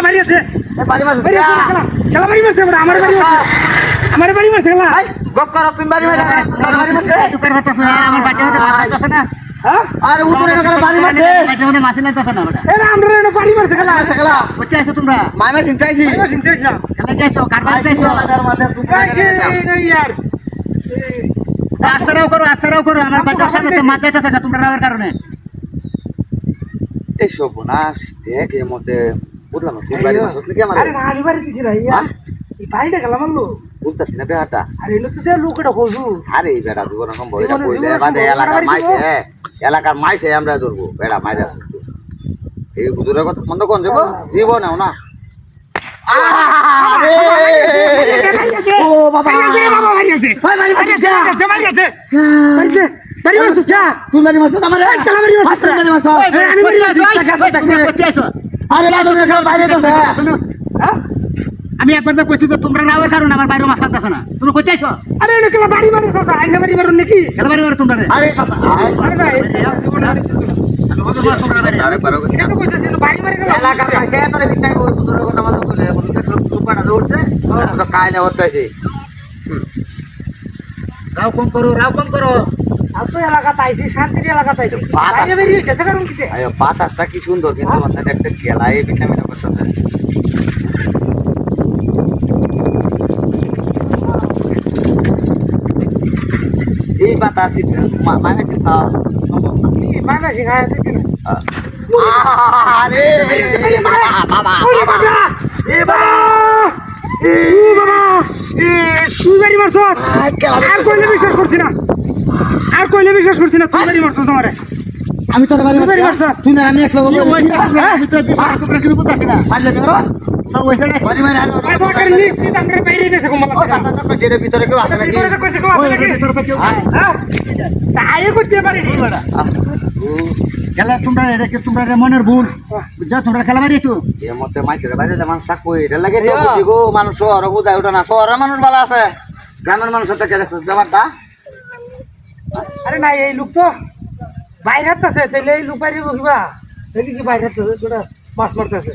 মারিয়াছে আমার বাড়ি মারছে গপ করো তুমি বাড়ি মারছে আমার বাড়ি হতে মারতেছে না আরে উঠে গেল বাড়ি মারছে বাড়ি হতে মাছি লাগতেছে না ওটা এরা আমরা এনে বাড়ি মারছে খেলা বুঝতে আইছো তোমরা মাইমা চিন্তাইছি খেলা যাইছো কারবার যাইছো লাগার মাঝে তুমি ইয়ার আস্তারাও করো আমার বাড়ির সামনে মাছ যাইতেছে না তোমরা রাওয়ার কারণে এই সর্বনাশ দেখ এর মধ্যে বুঝলাম তুমি বাড়ি মাছ কি আমার আরে না আমি বাড়ি দিছি না ইয়া এই বাড়িটা গেলাম মারলো বুঝতাছি না বেটা আরে লোক তো লোকটা খোঁজু আরে এই বেটা জীবন রকম বইটা কইলে বাদে এলাকার মাইছে আমরা ধরবো বেটা মাইরা এই হুজুরের কথা বন্ধ কোন যাব জীবন নাও না আরে ও বাবা মারিয়াছে ভাই মারিয়াছে বাড়ি মারছ যা তুই বাড়ি মারছ আমার চলা বাড়ি মারছ আমি বাড়ি মারছ আরে না তুমি বাইরে তো হ্যাঁ আমি একবার তো কইছি যে তোমরা রাওয়ার কারণে আমার বাইরে মাছ লাগতেছ না তুমি কইতে আইছো আরে এটা কেলা বাড়ি মারছ আইনা বাড়ি মারুন নাকি কেলা বাড়ি মারো তোমরা আরে আরে ভাই আরে পারো এটা তো কইতেছি বাড়ি মারি গেল এলাকা ভাষা তোর বিটাই ওই তোর কথা মাথা বলে বলতে সুপাটা দৌড়ছে তো কাইলে হতেছে রাও কম করো আর তো এলাকা তাইছি শান্তির এলাকা তাইছি বাইরে বেরিয়ে গেছে কারণ কি আয় বাতাসটা কি সুন্দর কিন্তু মাথায় একটা গেলায় ভিটামিন করতেছে এই বাতাস মাইমাসি খাওয়া মাইমাসি খাওয়া দিতে না আরে বাবা এ বাবা তুই বাড়ি মারছ আর কইলে বিশ্বাস করছি না তুই বাড়ি মারছ আমারে আমি তোর বাড়ি মারছ তুই না আমি একলা বলি আমি তো বিশ্বাস তোমরা কি বুঝতাছ না পারলে ধরো সব ওইসে না বাড়ি মারে আর সরকার নিশ্চিত আমরা বাইরে দিয়েছে কোমল ও দাদা যেটা ভিতরে কেউ আসে নাকি ভিতরে তো কেউ হ্যাঁ তাই করতে পারি নি বড়া খেলা তোমরা মনের ভুল বুঝছো তোমরা খেলা মারি তো এর মধ্যে মাইছের বাইরে মানুষ থাকবো এটা লাগে তো গো মানুষ শহর বুঝায় ওটা না শহরের মানুষ ভালো আছে গ্রামের মানুষ সাথে কে দেখছো আমার দা আরে না এই লোক তো বাইরে হাঁটতেছে তাইলে এই লোক বাইরে বসবা দেখি কি বাইরে হাঁটতেছে ওটা মাছ মারতেছে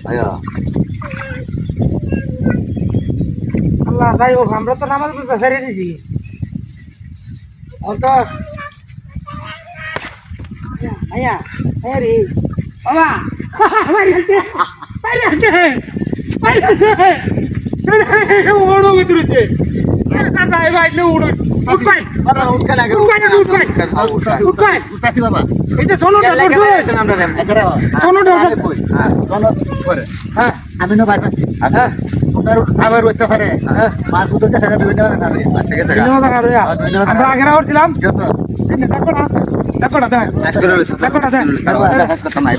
আল্লাহ যাই হোক আমরা তো নামাজ বুঝা ছেড়ে দিছি তো আয়া আরে বাবা ওড়ো ভিতরে দাদা এই বাইলে ওড়ো উঠবাই বাবা উঠকা লাগে উঠবাই উঠতাছি বাবা এই যে সোনো না করছো আমরা এখানে সোনো না কই হ্যাঁ সোনো করে হ্যাঁ আমি না বাইরে হ্যাঁ তোমার আবার উঠতে পারে হ্যাঁ মার কুতো দেখা বিভিন্ন না রে ধন্যবাদ রে আমরা আগে রাউছিলাম দেখো না দেখো না দেখ সাইজ করে সাইজ করতে নাই